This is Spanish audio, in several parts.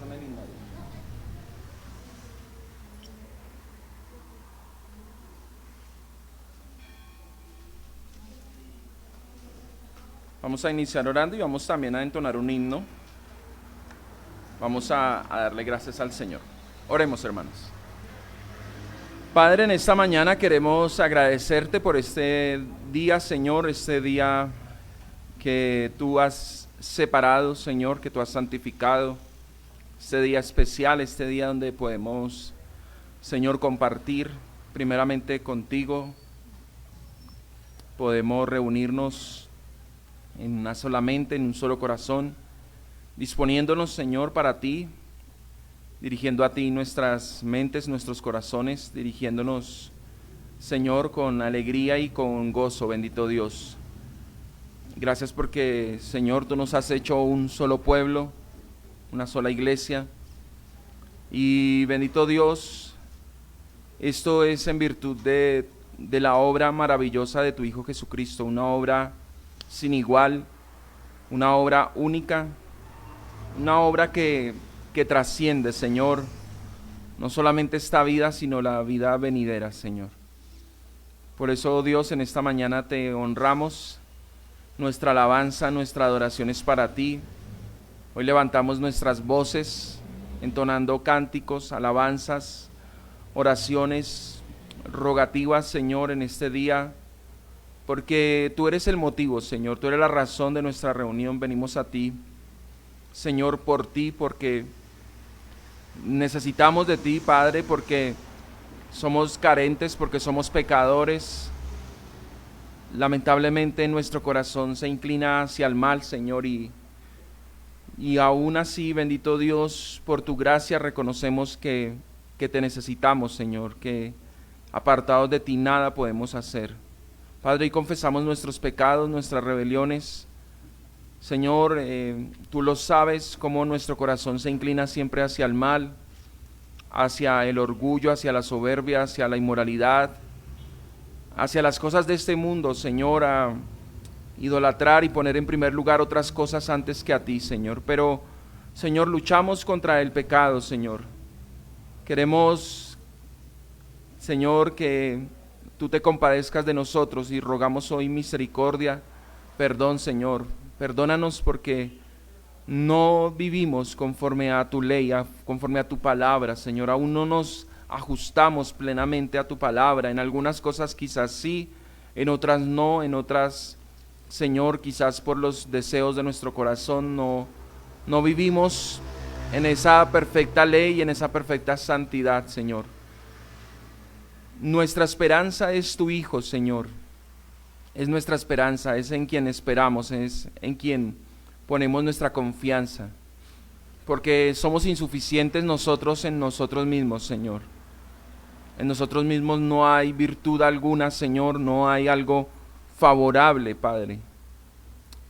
son el himno. Vamos a iniciar orando y vamos también a entonar un himno. Vamos a darle gracias al Señor. Oremos, hermanos. Padre, en esta mañana queremos agradecerte por este día, Señor, este día que tú has separado, Señor, que tú has santificado, este día especial, este día donde podemos, Señor, compartir primeramente contigo, podemos reunirnos en una sola mente, en un solo corazón, disponiéndonos, Señor, para ti, dirigiendo a ti nuestras mentes, nuestros corazones, dirigiéndonos, Señor, con alegría y con gozo, bendito Dios. Gracias porque, Señor, tú nos has hecho un solo pueblo, una sola iglesia, y bendito Dios, esto es en virtud de la obra maravillosa de tu Hijo Jesucristo, una obra sin igual, una obra única, una obra que trasciende, Señor, no solamente esta vida, sino la vida venidera, Señor. Por eso, Dios, en esta mañana te honramos, nuestra alabanza, nuestra adoración es para ti. Hoy levantamos nuestras voces, entonando cánticos, alabanzas, oraciones, rogativas, Señor, en este día, porque tú eres el motivo, Señor, tú eres la razón de nuestra reunión. Venimos a ti, Señor, por ti, porque necesitamos de ti, Padre, porque somos carentes, porque somos pecadores. Lamentablemente nuestro corazón se inclina hacia el mal, Señor, y aún así, bendito Dios, por tu gracia reconocemos que te necesitamos, Señor, que apartados de ti nada podemos hacer. Padre, y confesamos nuestros pecados, nuestras rebeliones. Señor, tú lo sabes, cómo nuestro corazón se inclina siempre hacia el mal, hacia el orgullo, hacia la soberbia, hacia la inmoralidad, hacia las cosas de este mundo, Señor, a idolatrar y poner en primer lugar otras cosas antes que a ti, Señor. Pero, Señor, luchamos contra el pecado, Señor. Queremos, Señor, que tú te compadezcas de nosotros y rogamos hoy misericordia, perdón, Señor. Perdónanos porque no vivimos conforme a tu ley, conforme a tu palabra, Señor. Aún no nos ajustamos plenamente a tu palabra. En algunas cosas quizás sí, en otras no, en otras, Señor, quizás por los deseos de nuestro corazón no vivimos en esa perfecta ley y en esa perfecta santidad, Señor. Nuestra esperanza es tu Hijo, Señor. Es nuestra esperanza, es en quien esperamos, es en quien ponemos nuestra confianza. Porque somos insuficientes nosotros en nosotros mismos, Señor. En nosotros mismos no hay virtud alguna, Señor, no hay algo favorable, Padre.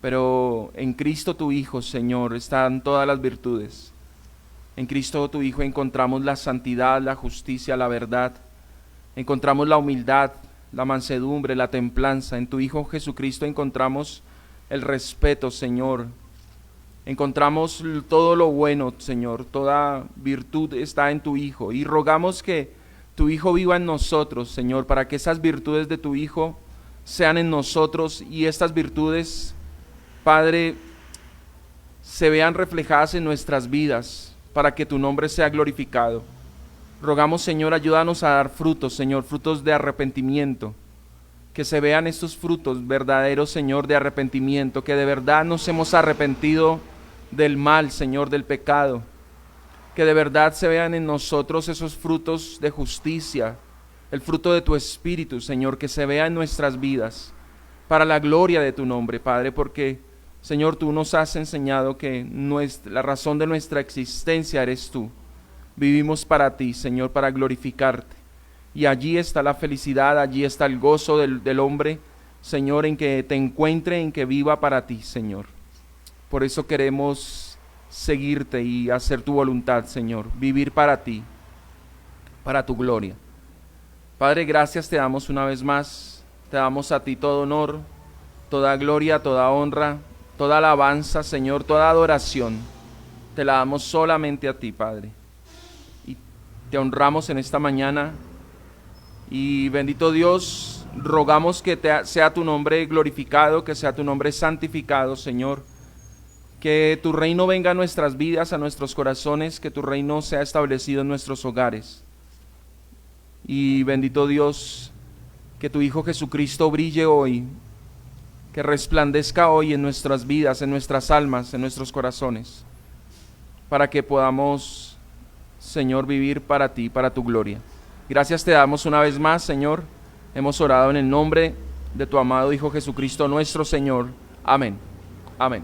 Pero en Cristo tu Hijo, Señor, están todas las virtudes. En Cristo tu Hijo encontramos la santidad, la justicia, la verdad. Encontramos la humildad, la mansedumbre, la templanza. En tu Hijo Jesucristo encontramos el respeto, Señor. Encontramos todo lo bueno, Señor. Toda virtud está en tu Hijo. Y rogamos que tu Hijo viva en nosotros, Señor, para que esas virtudes de tu Hijo sean en nosotros y estas virtudes, Padre, se vean reflejadas en nuestras vidas, para que tu nombre sea glorificado. Rogamos, Señor, ayúdanos a dar frutos, Señor, frutos de arrepentimiento, que se vean estos frutos verdaderos, Señor, de arrepentimiento, que de verdad nos hemos arrepentido del mal, Señor, del pecado, que de verdad se vean en nosotros esos frutos de justicia, el fruto de tu Espíritu, Señor, que se vea en nuestras vidas, para la gloria de tu nombre, Padre, porque, Señor, tú nos has enseñado que la razón de nuestra existencia eres tú. Vivimos para ti, Señor, para glorificarte. Y allí está la felicidad, allí está el gozo del hombre, Señor, en que te encuentre, en que viva para ti, Señor. Por eso queremos seguirte y hacer tu voluntad, Señor, vivir para ti, para tu gloria. Padre, gracias te damos una vez más, te damos a ti todo honor, toda gloria, toda honra, toda alabanza, Señor, toda adoración. te la damos solamente a ti, Padre. Y te honramos en esta mañana. Y bendito Dios, rogamos que sea tu nombre glorificado, que sea tu nombre santificado, Señor. Que tu reino venga a nuestras vidas, a nuestros corazones, que tu reino sea establecido en nuestros hogares. Y bendito Dios, que tu Hijo Jesucristo brille hoy, que resplandezca hoy en nuestras vidas, en nuestras almas, en nuestros corazones, para que podamos, Señor, vivir para ti, para tu gloria. Gracias te damos una vez más, Señor. Hemos orado en el nombre de tu amado Hijo Jesucristo, nuestro Señor. Amén. Amén.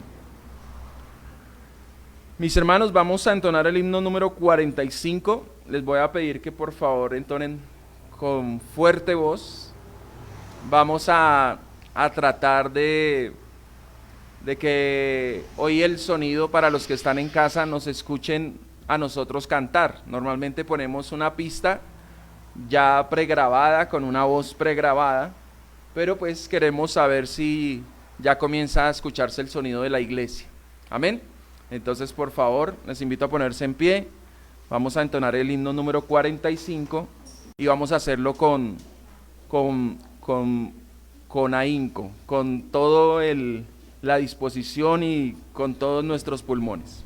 Mis hermanos, vamos a entonar el himno número 45. Les voy a pedir que por favor entonen con fuerte voz. Vamos a tratar de que hoy el sonido, para los que están en casa, nos escuchen a nosotros cantar. Normalmente ponemos una pista ya pregrabada, con una voz pregrabada, pero pues queremos saber si ya comienza a escucharse el sonido de la iglesia. Amén. Entonces, por favor, les invito a ponerse en pie. Vamos a entonar el himno número 45 y vamos a hacerlo con ahínco, con todo la disposición y con todos nuestros pulmones.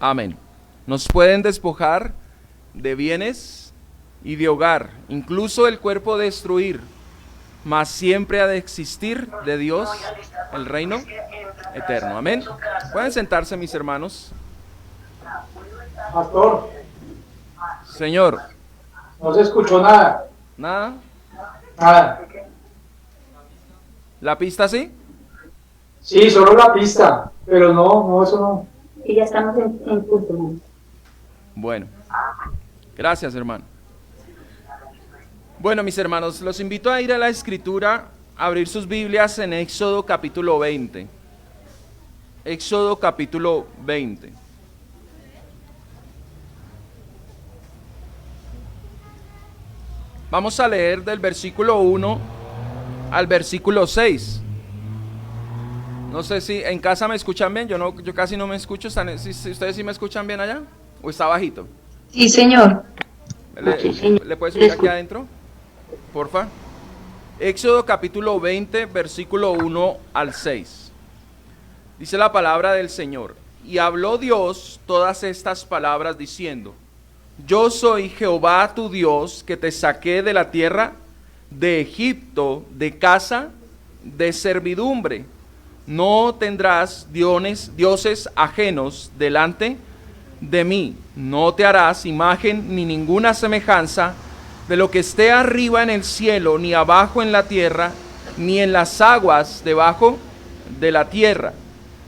Amén. Nos pueden despojar de bienes y de hogar, incluso el cuerpo destruir, mas siempre ha de existir de Dios el reino eterno. Amén. Pueden sentarse, mis hermanos. Pastor, Señor. no se escuchó nada. ¿Nada? Nada. ¿La pista sí? Sí, solo la pista, pero no, eso no. Y ya estamos en punto, hermano. Bueno. Gracias, hermano. Bueno, mis hermanos, los invito a ir a la Escritura, a abrir sus Biblias en Éxodo capítulo 20. Éxodo capítulo 20. Vamos a leer del versículo 1 al versículo 6. No sé si en casa me escuchan bien, yo casi no me escucho. ¿Ustedes sí me escuchan bien allá? ¿O está bajito? Sí, señor. ¿Le puedes subir aquí adentro? Porfa. Éxodo capítulo 20, versículo 1 al 6. Dice la palabra del Señor: y habló Dios todas estas palabras diciendo: yo soy Jehová tu Dios, que te saqué de la tierra de Egipto, de casa de servidumbre. No tendrás dioses ajenos delante de mí. No te harás imagen ni ninguna semejanza de lo que esté arriba en el cielo, ni abajo en la tierra, ni en las aguas debajo de la tierra.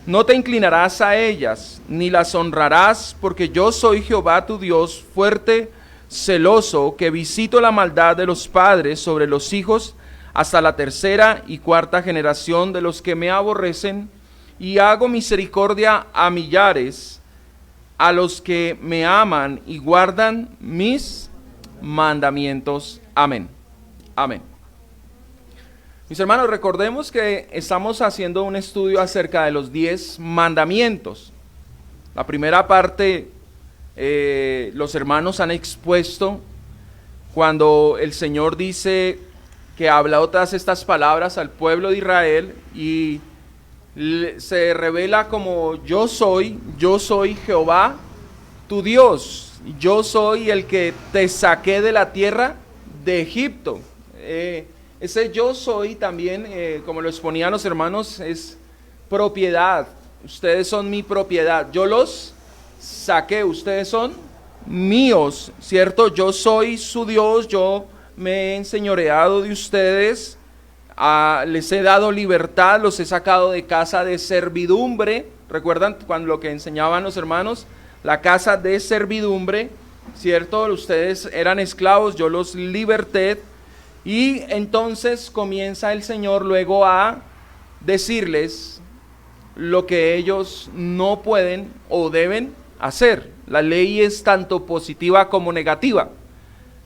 No te inclinarás a ellas, ni las honrarás, porque yo soy Jehová tu Dios, fuerte, celoso, que visito la maldad de los padres sobre los hijos, hasta la tercera y cuarta generación de los que me aborrecen, y hago misericordia a millares, a los que me aman y guardan mis mandamientos. Amén. Amén. Mis hermanos, recordemos que estamos haciendo un estudio acerca de los 10 mandamientos. La primera parte, los hermanos han expuesto cuando el Señor dice que ha hablado todas estas palabras al pueblo de Israel y se revela como yo soy Jehová tu Dios, yo soy el que te saqué de la tierra de Egipto. Ese yo soy también, como lo exponían los hermanos, es propiedad. Ustedes son mi propiedad. Yo los saqué, ustedes son míos, ¿cierto? Yo soy su Dios, yo me he enseñoreado de ustedes, les he dado libertad, los he sacado de casa de servidumbre. ¿Recuerdan cuando lo que enseñaban los hermanos? La casa de servidumbre, ¿cierto? Ustedes eran esclavos, yo los liberté. Y entonces comienza el Señor luego a decirles lo que ellos no pueden o deben hacer. La ley es tanto positiva como negativa.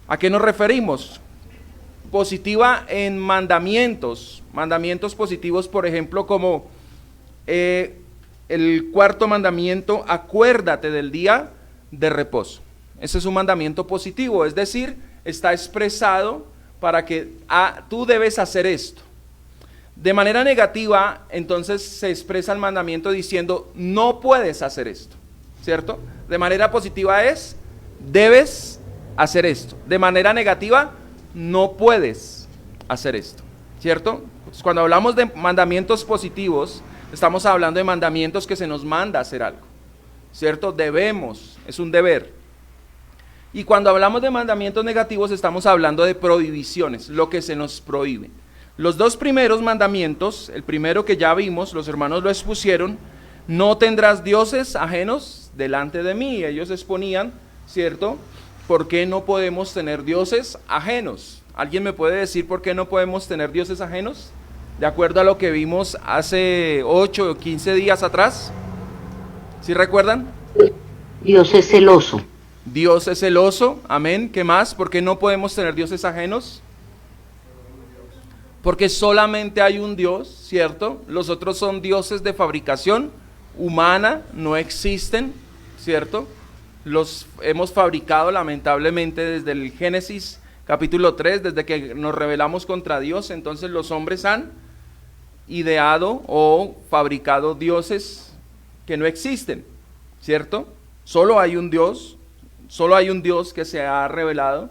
¿A qué nos referimos? Positiva en mandamientos positivos, por ejemplo, como el cuarto mandamiento: acuérdate del día de reposo. Ese es un mandamiento positivo, es decir, está expresado para que tú debes hacer esto. De manera negativa, entonces se expresa el mandamiento diciendo no puedes hacer esto, ¿cierto? De manera positiva es debes hacer esto. De manera negativa, no puedes hacer esto, ¿cierto? Pues cuando hablamos de mandamientos positivos, estamos hablando de mandamientos que se nos manda hacer algo, ¿cierto? Debemos, es un deber. Y cuando hablamos de mandamientos negativos, estamos hablando de prohibiciones, lo que se nos prohíbe. Los dos primeros mandamientos, el primero que ya vimos, los hermanos lo expusieron: no tendrás dioses ajenos delante de mí. Ellos exponían, ¿cierto?, ¿por qué no podemos tener dioses ajenos? ¿Alguien me puede decir por qué no podemos tener dioses ajenos? De acuerdo a lo que vimos hace 8 o 15 días atrás. ¿Sí recuerdan? Dios es celoso. Dios es celoso, amén. ¿Qué más? ¿Por qué no podemos tener dioses ajenos? Porque solamente hay un Dios, ¿cierto? Los otros son dioses de fabricación humana, no existen, ¿cierto? Los hemos fabricado lamentablemente desde el Génesis capítulo 3, desde que nos rebelamos contra Dios. Entonces los hombres han ideado o fabricado dioses que no existen, ¿cierto? Solo hay un Dios que se ha revelado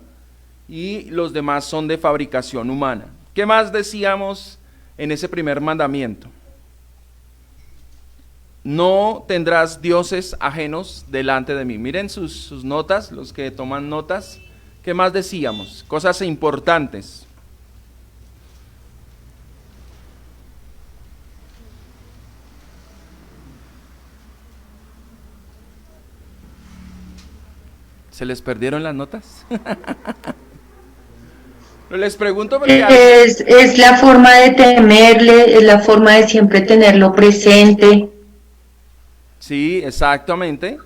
y los demás son de fabricación humana. ¿Qué más decíamos en ese primer mandamiento? No tendrás dioses ajenos delante de mí. Miren sus notas, los que toman notas. ¿Qué más decíamos? Cosas importantes. ¿Se les perdieron las notas? Les pregunto porque... Es la forma de temerle, es la forma de siempre tenerlo presente. Sí, exactamente.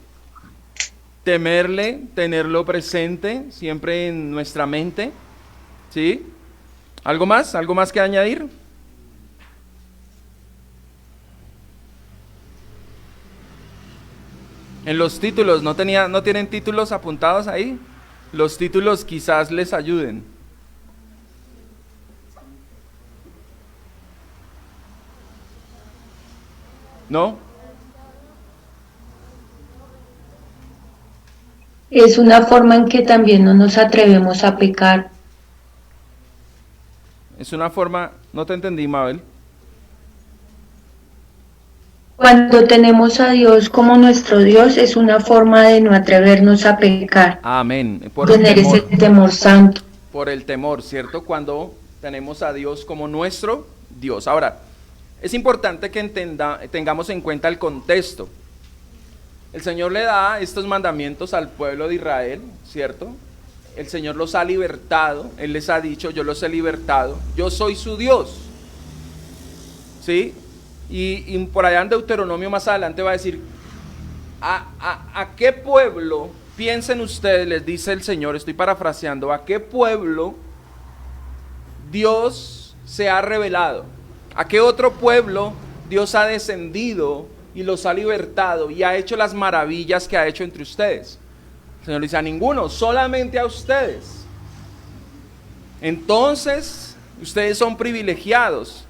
Temerle, tenerlo presente, siempre en nuestra mente. ¿Sí? ¿Algo más? ¿Algo más que añadir? En los títulos, ¿no tienen títulos apuntados ahí? Los títulos quizás les ayuden. ¿No? Es una forma en que también no nos atrevemos a pecar. Es una forma, no te entendí, Mabel. Cuando tenemos a Dios como nuestro Dios, es una forma de no atrevernos a pecar. Amén. Por el Tener temor. ese temor santo. Por el temor, ¿cierto? Cuando tenemos a Dios como nuestro Dios. Ahora, es importante que tengamos en cuenta el contexto. El Señor le da estos mandamientos al pueblo de Israel, ¿cierto? El Señor los ha libertado, Él les ha dicho, yo los he libertado, yo soy su Dios, ¿sí? Y por allá en Deuteronomio más adelante va a decir, ¿a qué pueblo, piensen ustedes, les dice el Señor, estoy parafraseando, ¿a qué pueblo Dios se ha revelado? ¿A qué otro pueblo Dios ha descendido y los ha libertado y ha hecho las maravillas que ha hecho entre ustedes? El Señor dice, a ninguno, solamente a ustedes. Entonces, ustedes son privilegiados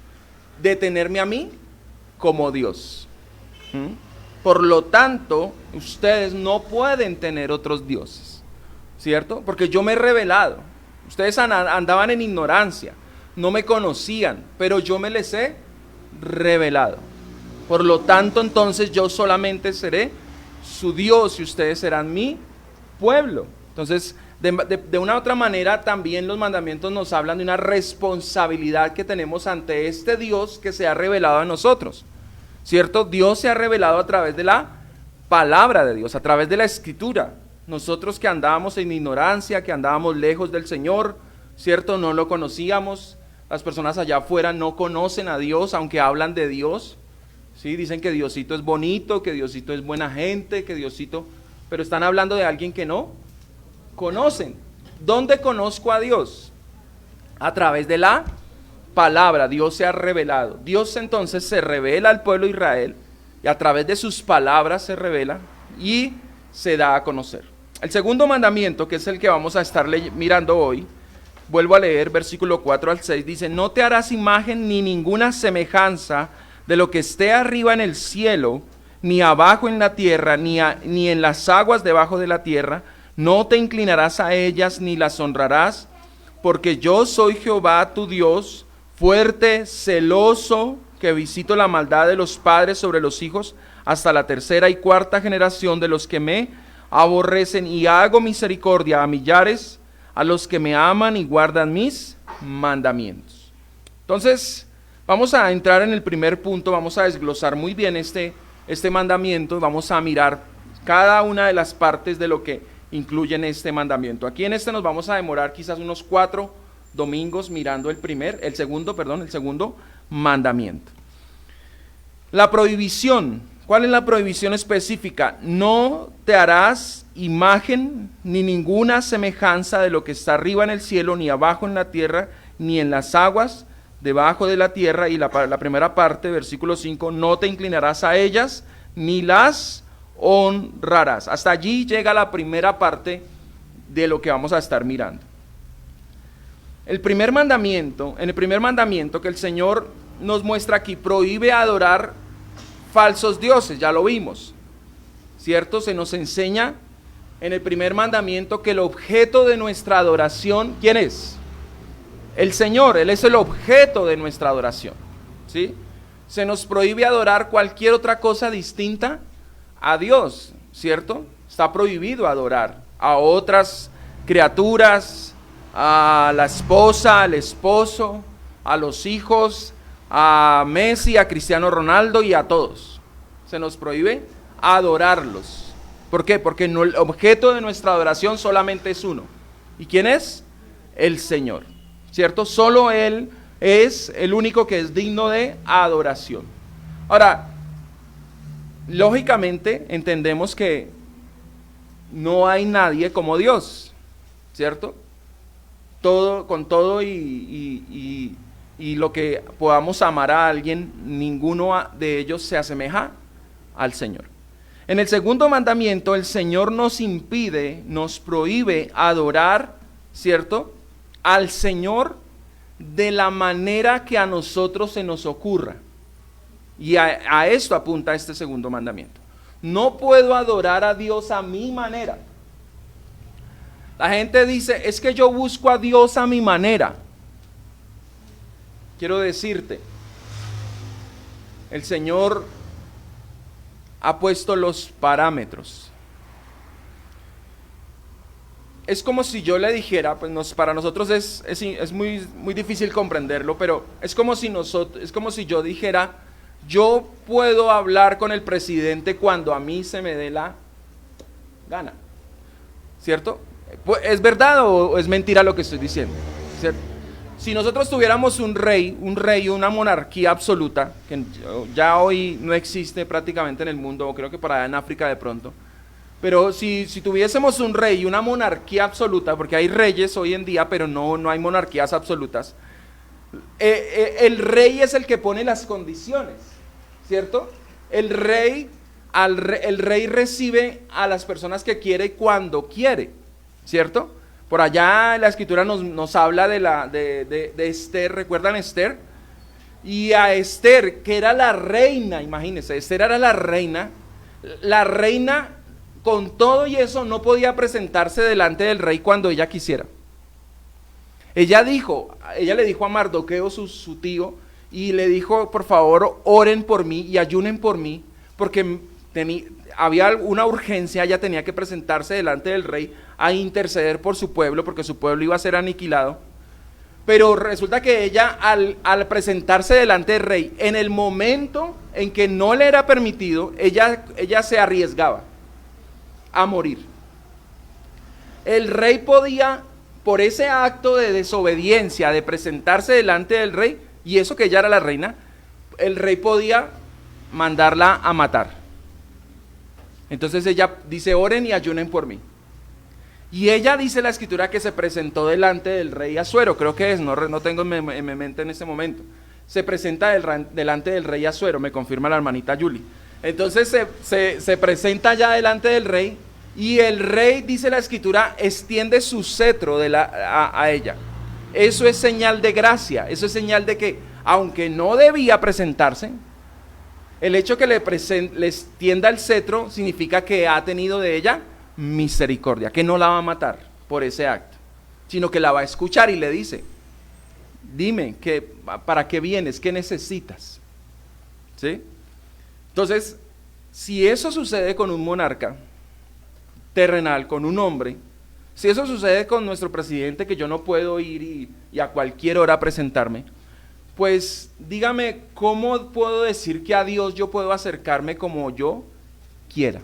de tenerme a mí como Dios. Por lo tanto, ustedes no pueden tener otros dioses, ¿cierto? Porque yo me he revelado. Ustedes andaban en ignorancia, no me conocían, pero yo me les he revelado. Por lo tanto, entonces yo solamente seré su Dios y ustedes serán mi pueblo. Entonces, de una u otra manera, también los mandamientos nos hablan de una responsabilidad que tenemos ante este Dios que se ha revelado a nosotros, ¿cierto? Dios se ha revelado a través de la palabra de Dios, a través de la Escritura. Nosotros que andábamos en ignorancia, que andábamos lejos del Señor, ¿cierto? No lo conocíamos. Las personas allá afuera no conocen a Dios, aunque hablan de Dios. Sí, dicen que Diosito es bonito, que Diosito es buena gente, que Diosito... Pero están hablando de alguien que no conocen. ¿Dónde conozco a Dios? A través de la palabra. Dios se ha revelado. Dios entonces se revela al pueblo de Israel y a través de sus palabras se revela y se da a conocer. El segundo mandamiento, que es el que vamos a estar mirando hoy, vuelvo a leer versículo 4 al 6, dice, no te harás imagen ni ninguna semejanza de lo que esté arriba en el cielo, ni abajo en la tierra, ni en las aguas debajo de la tierra. No te inclinarás a ellas ni las honrarás, porque yo soy Jehová tu Dios, fuerte, celoso, que visito la maldad de los padres sobre los hijos hasta la tercera y cuarta generación de los que me aborrecen, y hago misericordia a millares, a los que me aman y guardan mis mandamientos. Entonces, vamos a entrar en el primer punto, vamos a desglosar muy bien este mandamiento, vamos a mirar cada una de las partes de lo que incluye en este mandamiento. Aquí en este nos vamos a demorar quizás unos 4 domingos mirando el segundo mandamiento. La prohibición, ¿cuál es la prohibición específica? No te harás imagen ni ninguna semejanza de lo que está arriba en el cielo, ni abajo en la tierra, ni en las aguas debajo de la tierra. Y la primera parte, versículo 5, no te inclinarás a ellas, ni las honrarás. Hasta allí llega la primera parte de lo que vamos a estar mirando. En el primer mandamiento que el Señor nos muestra aquí, prohíbe adorar falsos dioses, ya lo vimos, ¿cierto? Se nos enseña en el primer mandamiento que el objeto de nuestra adoración, ¿quién es? El Señor, Él es el objeto de nuestra adoración, ¿sí? Se nos prohíbe adorar cualquier otra cosa distinta a Dios, ¿cierto? Está prohibido adorar a otras criaturas, a la esposa, al esposo, a los hijos, a Messi, a Cristiano Ronaldo y a todos. Se nos prohíbe adorarlos. ¿Por qué? Porque no, el objeto de nuestra adoración solamente es uno. ¿Y quién es? El Señor, ¿cierto? Solo Él es el único que es digno de adoración. Ahora, lógicamente entendemos que no hay nadie como Dios, ¿cierto? Con todo y lo que podamos amar a alguien, ninguno de ellos se asemeja al Señor. En el segundo mandamiento, el Señor nos impide, nos prohíbe adorar, ¿cierto?, al Señor de la manera que a nosotros se nos ocurra. Y a esto apunta este segundo mandamiento. No puedo adorar a Dios a mi manera. La gente dice, es que yo busco a Dios a mi manera. Quiero decirte, el Señor ha puesto los parámetros. Es como si yo le dijera, pues para nosotros es muy difícil comprenderlo, pero es como si yo dijera, yo puedo hablar con el presidente cuando a mí se me dé la gana, ¿cierto? ¿Es verdad o es mentira lo que estoy diciendo? ¿Cierto? Si nosotros tuviéramos un rey, una monarquía absoluta, que ya hoy no existe prácticamente en el mundo, o creo que por allá en África de pronto, pero si tuviésemos un rey y una monarquía absoluta, porque hay reyes hoy en día, pero no hay monarquías absolutas, el rey es el que pone las condiciones, ¿cierto? El rey recibe a las personas que quiere cuando quiere, ¿cierto? Por allá la escritura nos habla de Esther, ¿recuerdan Esther? Y a Esther, que era la reina, imagínense, Esther era la reina con todo y eso no podía presentarse delante del rey cuando ella quisiera. Ella le dijo a Mardoqueo, su tío, y le dijo, por favor, oren por mí y ayunen por mí, porque había una urgencia, ella tenía que presentarse delante del rey a interceder por su pueblo, porque su pueblo iba a ser aniquilado. Pero resulta que ella, al presentarse delante del rey, en el momento en que no le era permitido, ella se arriesgaba a morir. El rey podía, por ese acto de desobediencia, de presentarse delante del rey, y eso que ella era la reina, el rey podía mandarla a matar. Entonces ella dice, oren y ayunen por mí. Y ella dice la escritura que se presentó delante del rey Asuero, creo que es, no tengo en mi mente en ese momento. Se presenta delante del rey Asuero, me confirma la hermanita Julie. Entonces se presenta ya delante del rey, y el rey, dice la escritura, extiende su cetro a ella. Eso es señal de gracia, eso es señal de que, aunque no debía presentarse, el hecho que le extienda el cetro significa que ha tenido de ella misericordia, que no la va a matar por ese acto, sino que la va a escuchar y le dice, dime, ¿para qué vienes? ¿Qué necesitas? ¿Sí? Entonces, si eso sucede con un monarca terrenal, con un hombre, si eso sucede con nuestro presidente, que yo no puedo ir y a cualquier hora presentarme, pues dígame, ¿cómo puedo decir que a Dios yo puedo acercarme como yo quiera,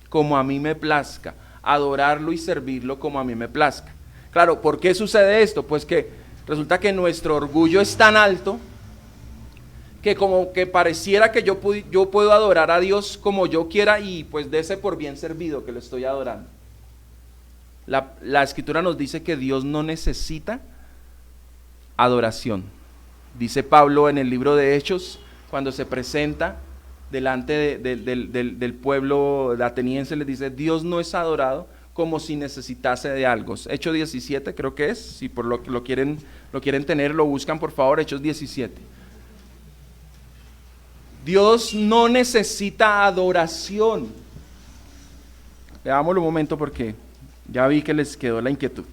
como a mí me plazca, adorarlo y servirlo como a mí me plazca? Claro, ¿por qué sucede esto? Pues que resulta que nuestro orgullo es tan alto que como que pareciera que yo puedo adorar a Dios como yo quiera, y pues dese por bien servido que lo estoy adorando. La escritura nos dice que Dios no necesita adoración. Dice Pablo en el libro de Hechos, cuando se presenta delante del pueblo ateniense, les dice, Dios no es adorado como si necesitase de algo. Hechos 17 creo que es, si por lo quieren tener, lo buscan por favor, Hechos 17. Dios no necesita adoración. Veámoslo un momento porque ya vi que les quedó la inquietud.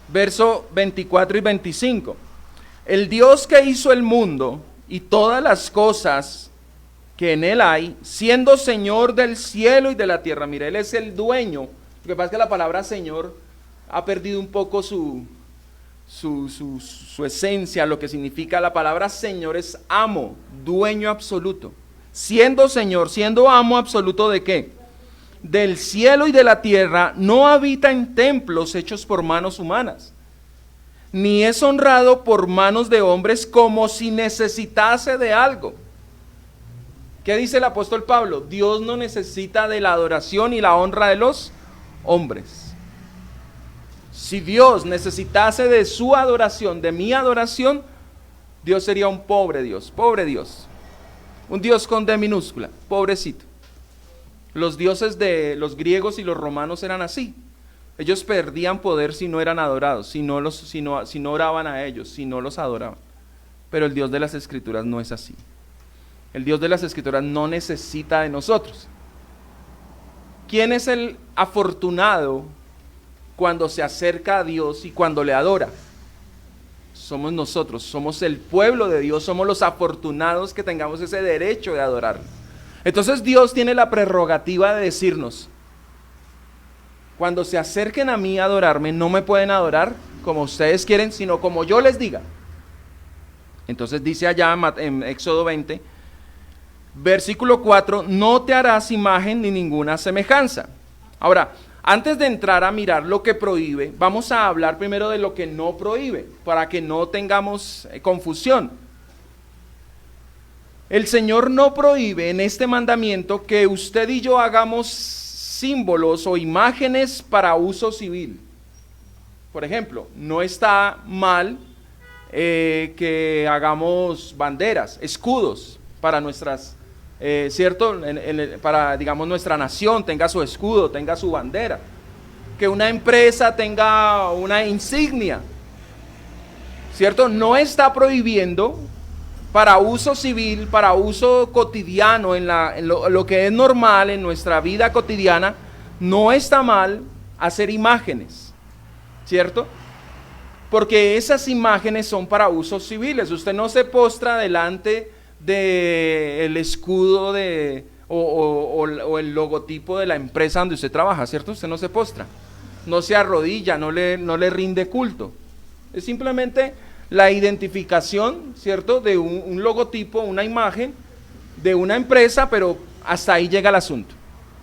Verso 24 y 25. El Dios que hizo el mundo y todas las cosas que en él hay, siendo Señor del cielo y de la tierra. Mire, Él es el dueño. Lo que pasa es que la palabra Señor ha perdido un poco su esencia, lo que significa la palabra Señor es amo, dueño absoluto. Siendo Señor, siendo amo absoluto ¿de qué? Del cielo y de la tierra, no habita en templos hechos por manos humanas, ni es honrado por manos de hombres como si necesitase de algo. ¿Qué dice el apóstol Pablo? Dios no necesita de la adoración y la honra de los hombres. Si Dios necesitase de su adoración, de mi adoración, Dios sería un pobre Dios, un Dios con D minúscula, pobrecito. Los dioses de los griegos y los romanos eran así. Ellos perdían poder si no eran adorados, si no oraban a ellos, si no los adoraban. Pero el Dios de las Escrituras no es así. El Dios de las Escrituras no necesita de nosotros. ¿Quién es el afortunado cuando se acerca a Dios y cuando le adora? Somos nosotros, somos el pueblo de Dios, somos los afortunados que tengamos ese derecho de adorarlo. Entonces Dios tiene la prerrogativa de decirnos, cuando se acerquen a mí a adorarme, no me pueden adorar como ustedes quieren, sino como yo les diga. Entonces dice allá en Éxodo 20, versículo 4, no te harás imagen ni ninguna semejanza. Ahora, antes de entrar a mirar lo que prohíbe, vamos a hablar primero de lo que no prohíbe, para que no tengamos confusión. El Señor no prohíbe en este mandamiento que usted y yo hagamos símbolos o imágenes para uso civil. Por ejemplo, no está mal que hagamos banderas, escudos para nuestras, ¿cierto? Para, digamos, nuestra nación tenga su escudo, tenga su bandera. Que una empresa tenga una insignia, ¿cierto? No está prohibiendo para uso civil, para uso cotidiano, en lo que es normal en nuestra vida cotidiana. No está mal hacer imágenes, ¿cierto? Porque esas imágenes son para usos civiles. Usted no se postra delante del escudo o el logotipo de la empresa donde usted trabaja, ¿cierto? Usted no se postra, no se arrodilla, no le rinde culto. Es simplemente la identificación, ¿cierto? De un logotipo, una imagen de una empresa, pero hasta ahí llega el asunto,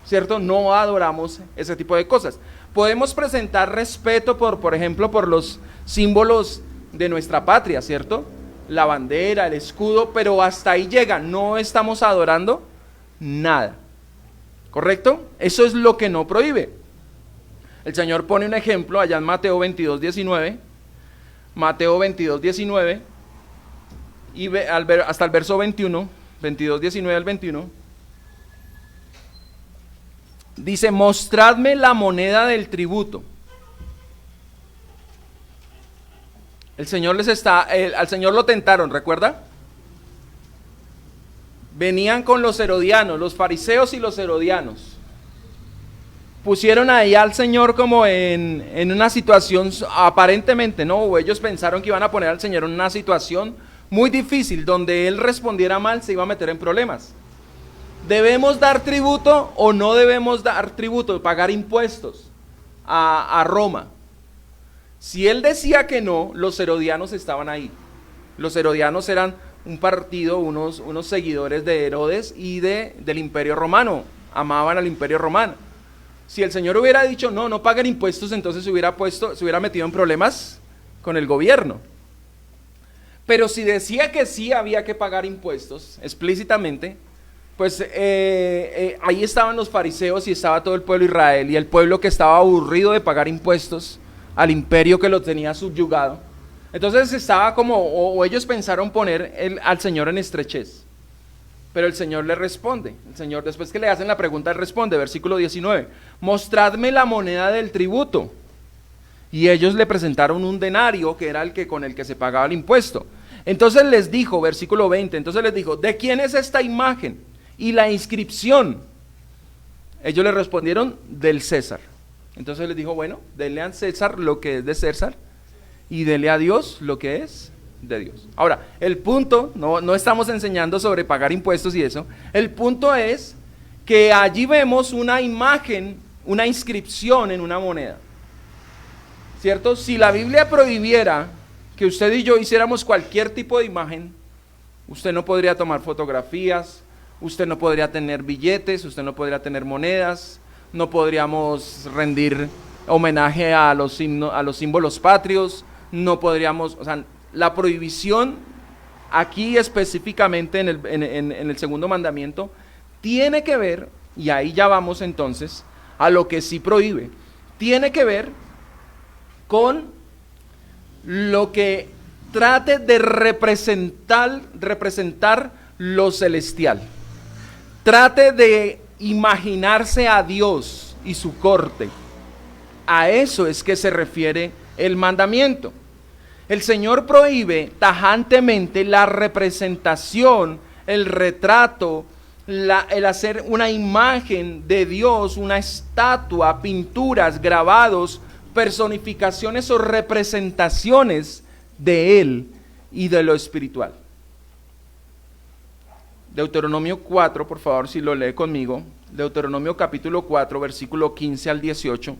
¿cierto? No adoramos ese tipo de cosas. Podemos presentar respeto por ejemplo, por los símbolos de nuestra patria, ¿cierto? La bandera, el escudo, pero hasta ahí llega, no estamos adorando nada, ¿correcto? Eso es lo que no prohíbe. El Señor pone un ejemplo allá en Mateo 22, 19, Mateo 22, 19, y hasta el verso 21, 22, 19 al 21, dice, mostradme la moneda del tributo. Al Señor lo tentaron, ¿recuerda? Venían con los herodianos, los fariseos y los herodianos. Pusieron ahí al Señor como en una situación, aparentemente, ¿no? O ellos pensaron que iban a poner al Señor en una situación muy difícil, donde Él respondiera mal, se iba a meter en problemas. ¿Debemos dar tributo o no debemos dar tributo, pagar impuestos a Roma? Si Él decía que no, los herodianos estaban ahí. Los herodianos eran un partido, unos seguidores de Herodes y del Imperio Romano, amaban al Imperio Romano. Si el Señor hubiera dicho no paguen impuestos, entonces se hubiera metido en problemas con el gobierno. Pero si decía que sí había que pagar impuestos explícitamente, pues ahí estaban los fariseos y estaba todo el pueblo de Israel, y el pueblo que estaba aburrido de pagar impuestos al imperio que lo tenía subyugado. Entonces estaba o ellos pensaron poner al Señor en estrechez. Pero el Señor le responde, el Señor, después que le hacen la pregunta, él responde, versículo 19, mostradme la moneda del tributo. Y ellos le presentaron un denario, que era con el que se pagaba el impuesto. Entonces les dijo, versículo 20, entonces les dijo, ¿de quién es esta imagen y la inscripción? Ellos le respondieron, del César. Entonces les dijo, bueno, denle a César lo que es de César y denle a Dios lo que es de Dios. Ahora, el punto, no estamos enseñando sobre pagar impuestos y eso, el punto es que allí vemos una imagen, una inscripción en una moneda, ¿cierto? Si la Biblia prohibiera que usted y yo hiciéramos cualquier tipo de imagen, usted no podría tomar fotografías, usted no podría tener billetes, usted no podría tener monedas, no podríamos rendir homenaje a los símbolos patrios, no podríamos, o sea, la prohibición aquí específicamente en el segundo mandamiento tiene que ver, y ahí ya vamos entonces a lo que sí prohíbe, tiene que ver con lo que trate de representar lo celestial. Trate de imaginarse a Dios y su corte. A eso es que se refiere el mandamiento. El Señor prohíbe tajantemente la representación, el retrato, el hacer una imagen de Dios, una estatua, pinturas, grabados, personificaciones o representaciones de Él y de lo espiritual. Deuteronomio 4, por favor, si lo lee conmigo. Deuteronomio capítulo 4, versículo 15 al 18.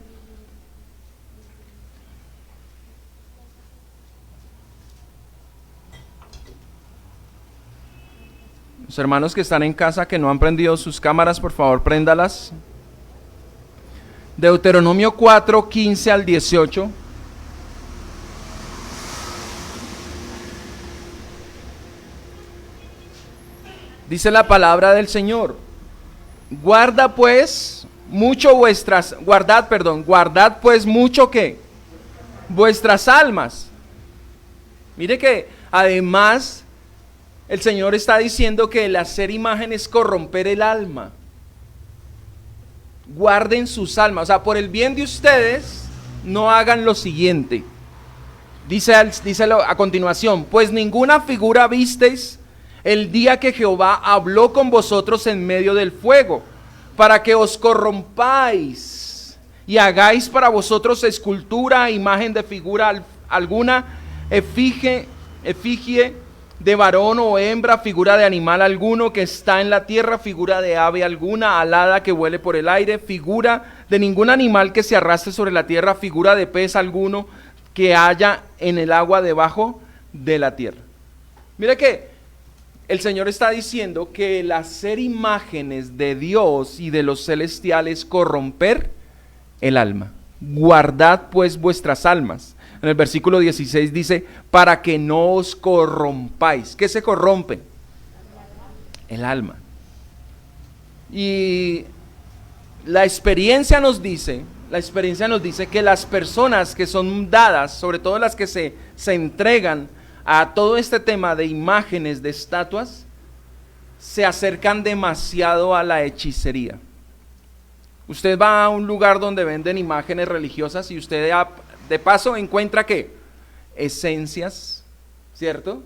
Los hermanos que están en casa que no han prendido sus cámaras, por favor, préndalas. Deuteronomio 4, 15 al 18. Dice la palabra del Señor: guardad pues mucho ¿qué? Vuestras almas. Mire que además el Señor está diciendo que el hacer imagen es corromper el alma. Guarden sus almas, o sea, por el bien de ustedes, no hagan lo siguiente. Díselo a continuación: pues ninguna figura visteis el día que Jehová habló con vosotros en medio del fuego, para que os corrompáis y hagáis para vosotros escultura, imagen de figura alguna, efigie de varón o hembra, figura de animal alguno que está en la tierra, figura de ave alguna, alada que vuele por el aire, figura de ningún animal que se arrastre sobre la tierra, figura de pez alguno que haya en el agua debajo de la tierra. Mira que el Señor está diciendo que el hacer imágenes de Dios y de los celestiales corromper el alma. Guardad pues vuestras almas. En el versículo 16 dice, para que no os corrompáis. ¿Qué se corrompe? El alma. Y la experiencia nos dice que las personas que son dadas, sobre todo las que se entregan a todo este tema de imágenes, de estatuas, se acercan demasiado a la hechicería. Usted va a un lugar donde venden imágenes religiosas y usted de paso encuentra ¿qué? Esencias, ¿cierto?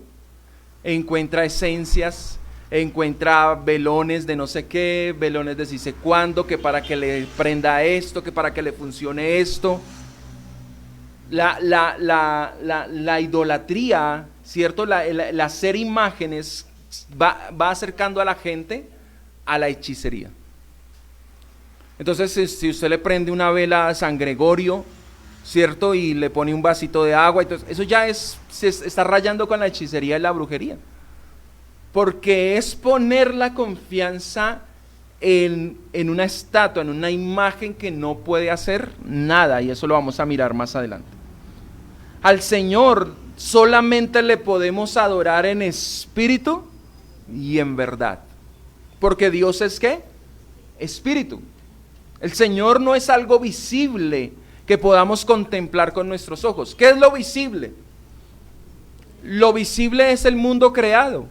Encuentra esencias, encuentra velones de no sé qué, velones de sí sé cuándo, que para que le prenda esto, que para que le funcione esto. La idolatría, ¿cierto? El hacer imágenes va acercando a la gente a la hechicería. Entonces, si usted le prende una vela a San Gregorio, ¿cierto? Y le pone un vasito de agua, entonces eso ya se está rayando con la hechicería y la brujería. Porque es poner la confianza en una estatua, en una imagen que no puede hacer nada, y eso lo vamos a mirar más adelante. Al Señor solamente le podemos adorar en espíritu y en verdad. Porque Dios es ¿qué? Espíritu. El Señor no es algo visible que podamos contemplar con nuestros ojos. ¿Qué es lo visible? Lo visible es el mundo creado.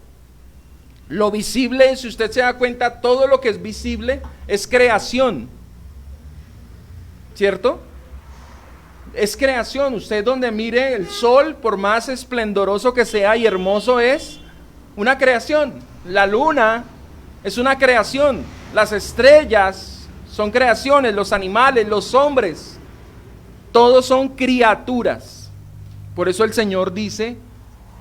Lo visible, si usted se da cuenta, todo lo que es visible es creación. ¿Cierto? es creación. Usted donde mire el sol, por más esplendoroso que sea y hermoso, es una creación. La luna es una creación. Las estrellas son creaciones, los animales, los hombres, todos son criaturas. Por eso el Señor dice: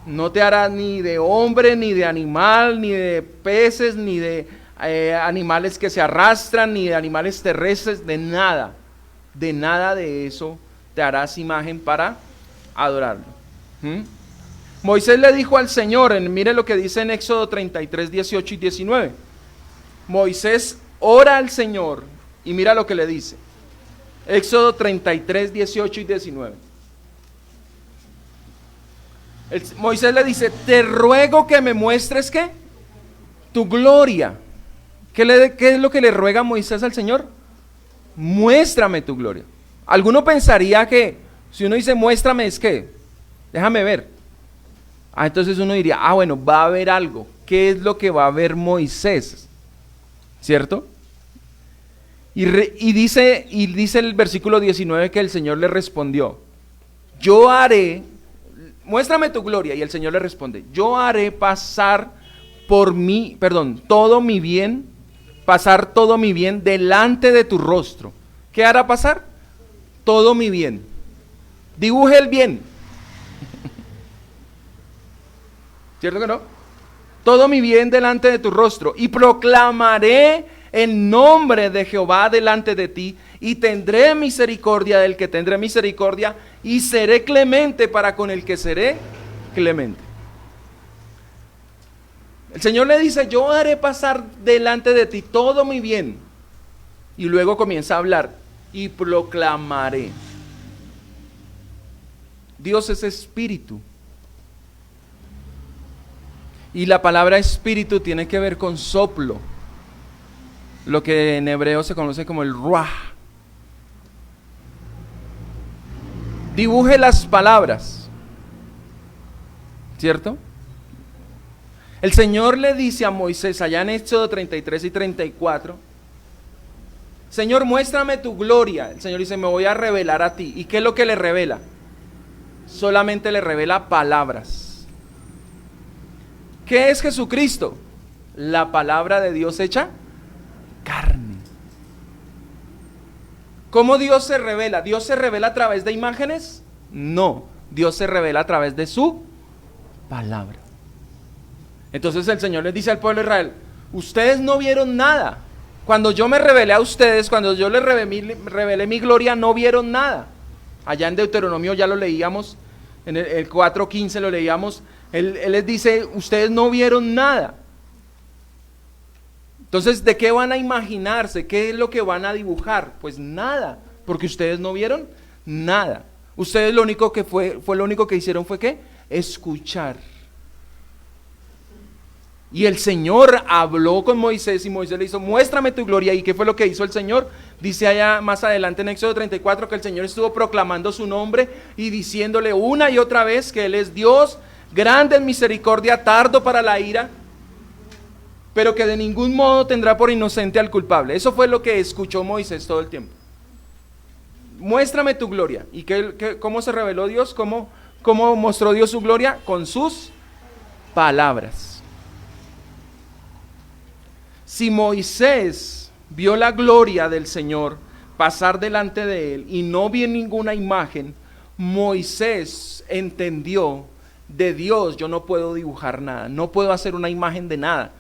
no te harás ni de hombre, ni de animal, ni de peces, ni de animales que se arrastran, ni de animales terrestres, de nada de eso te harás imagen para adorarlo. Moisés le dijo al Señor, mire lo que dice en Éxodo 33, 18 y 19. Moisés ora al Señor y mira lo que le dice. Éxodo 33, 18 y 19. Moisés le dice: te ruego que me muestres, ¿qué? Tu gloria. ¿Qué es lo que le ruega Moisés al Señor? Muéstrame tu gloria. Alguno pensaría que si uno dice muéstrame, es que déjame ver. Entonces uno diría: bueno, va a haber algo. ¿Qué es lo que va a ver Moisés? ¿Cierto? Y dice el versículo 19 que el Señor le respondió: yo haré, muéstrame tu gloria. Y el Señor le responde: yo haré pasar todo mi bien, pasar todo mi bien delante de tu rostro. ¿Qué hará pasar? Todo mi bien. Dibuje el bien. ¿Cierto que no? Todo mi bien delante de tu rostro, y proclamaré el nombre de Jehová delante de ti, y tendré misericordia del que tendré misericordia, y seré clemente para con el que seré clemente. El Señor le dice: yo haré pasar delante de ti todo mi bien. Y luego comienza a hablar: y proclamaré. Dios es espíritu. Y la palabra espíritu tiene que ver con soplo, lo que en hebreo se conoce como el ruaj. Dibuje las palabras, ¿cierto? El Señor le dice a Moisés allá en Éxodo 33 y 34: Señor, muéstrame tu gloria. El Señor dice: me voy a revelar a ti. ¿Y qué es lo que le revela? Solamente le revela palabras. ¿Qué es Jesucristo? La palabra de Dios hecha carne. ¿Cómo Dios se revela? ¿Dios se revela a través de imágenes? No, Dios se revela a través de su palabra. Entonces el Señor les dice al pueblo de Israel: ustedes no vieron nada. Cuando yo me revelé a ustedes, cuando yo les revelé mi gloria, no vieron nada. Allá en Deuteronomio ya lo leíamos, en el 4:15 lo leíamos. Él les dice: ustedes no vieron nada. Entonces, ¿de qué van a imaginarse? ¿Qué es lo que van a dibujar? Pues nada, porque ustedes no vieron nada. Ustedes lo único que lo único que hicieron fue ¿qué? Escuchar. Y el Señor habló con Moisés y Moisés le hizo: muéstrame tu gloria. ¿Y qué fue lo que hizo el Señor? Dice allá más adelante en Éxodo 34 que el Señor estuvo proclamando su nombre y diciéndole una y otra vez que Él es Dios, grande en misericordia, tardo para la ira, pero que de ningún modo tendrá por inocente al culpable. Eso fue lo que escuchó Moisés todo el tiempo. Muéstrame tu gloria. ¿Y cómo se reveló Dios? ¿Cómo mostró Dios su gloria? Con sus palabras. Si Moisés vio la gloria del Señor pasar delante de él y no vio ninguna imagen, Moisés entendió: de Dios yo no puedo dibujar nada, no puedo hacer una imagen de nada.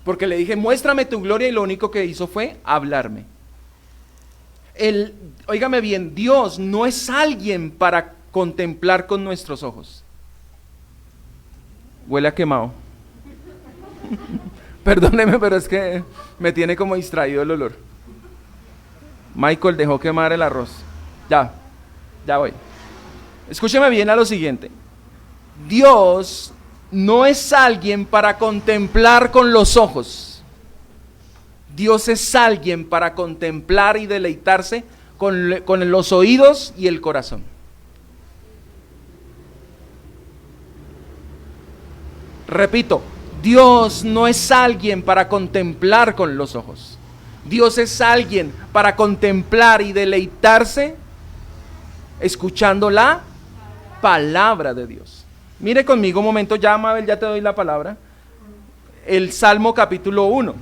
Porque le dije: muéstrame tu gloria, y lo único que hizo fue hablarme. Óigame bien, Dios no es alguien para contemplar con nuestros ojos. Huele a quemado. Perdóneme, pero es que me tiene como distraído el olor. Michael dejó quemar el arroz. Ya voy. Escúcheme bien a lo siguiente. Dios no es alguien para contemplar con los ojos. Dios es alguien para contemplar y deleitarse con los oídos y el corazón. Repito, Dios no es alguien para contemplar con los ojos. Dios es alguien para contemplar y deleitarse escuchando la palabra de Dios. Mire conmigo un momento, ya Mabel, ya te doy la palabra. El Salmo capítulo 1.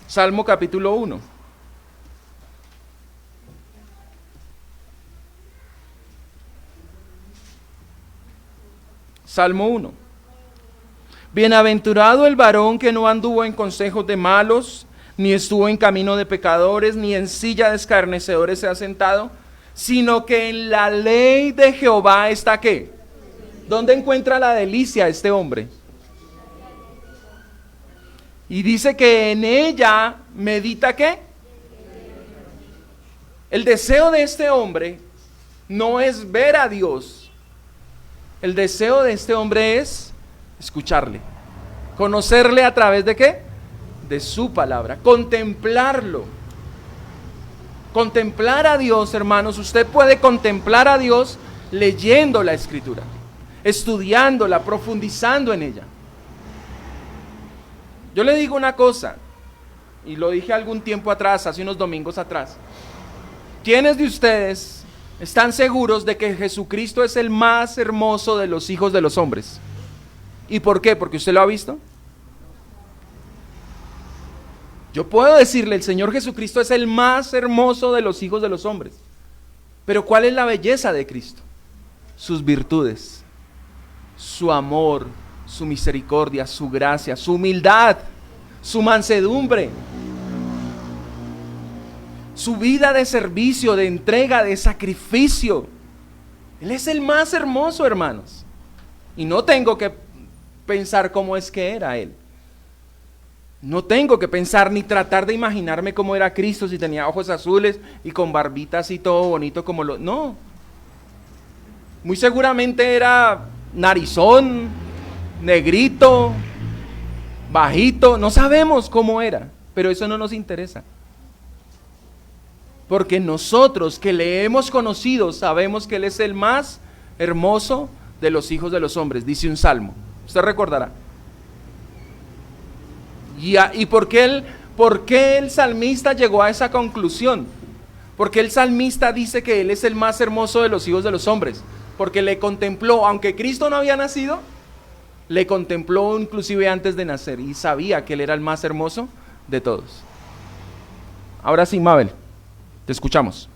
Salmo capítulo 1. Salmo 1. Bienaventurado el varón que no anduvo en consejos de malos, ni estuvo en camino de pecadores, ni en silla de escarnecedores se ha sentado, sino que en la ley de Jehová está ¿qué? ¿Dónde encuentra la delicia este hombre? Y dice que en ella medita ¿qué? El deseo de este hombre no es ver a Dios. El deseo de este hombre es escucharle, conocerle a través de ¿qué? De su palabra, contemplarlo. Contemplar a Dios, hermanos, usted puede contemplar a Dios leyendo la Escritura, estudiándola, profundizando en ella. Yo le digo una cosa, y lo dije algún tiempo atrás, hace unos domingos atrás. ¿Quiénes de ustedes están seguros de que Jesucristo es el más hermoso de los hijos de los hombres? ¿Y por qué? ¿Porque usted lo ha visto? Yo puedo decirle, el Señor Jesucristo es el más hermoso de los hijos de los hombres. Pero ¿cuál es la belleza de Cristo? Sus virtudes, su amor, su misericordia, su gracia, su humildad, su mansedumbre, su vida de servicio, de entrega, de sacrificio. Él es el más hermoso, hermanos. Y no tengo que pensar cómo es que era Él. No tengo que pensar ni tratar de imaginarme cómo era Cristo, si tenía ojos azules y con barbita así todo bonito como lo... No. Muy seguramente era narizón, negrito, bajito, no sabemos cómo era, pero eso no nos interesa. Porque nosotros que le hemos conocido sabemos que Él es el más hermoso de los hijos de los hombres, dice un salmo. Usted recordará. ¿Y por qué el salmista llegó a esa conclusión? Porque el salmista dice que Él es el más hermoso de los hijos de los hombres, porque le contempló, aunque Cristo no había nacido, le contempló inclusive antes de nacer y sabía que Él era el más hermoso de todos. Ahora sí, Mabel, te escuchamos.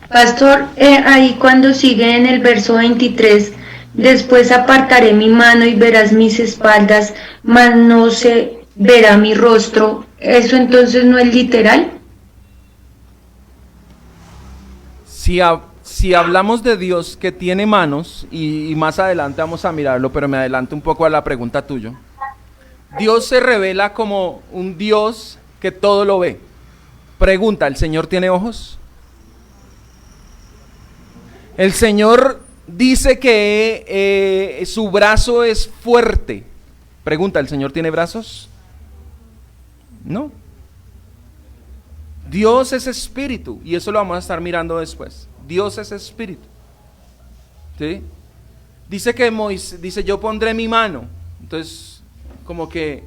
Pastor, ahí cuando sigue en el verso 23, después apartaré mi mano y verás mis espaldas, mas no se verá mi rostro. ¿Eso entonces no es literal? Si hablamos de Dios que tiene manos, y más adelante vamos a mirarlo, pero me adelanto un poco a la pregunta tuya. Dios se revela como un Dios que todo lo ve. Pregunta, ¿el Señor tiene ojos? El Señor dice que su brazo es fuerte. Pregunta, ¿el Señor tiene brazos? No. Dios es espíritu, y eso lo vamos a estar mirando después. Dios es espíritu. ¿Sí? Dice que dice, yo pondré mi mano. Entonces, como que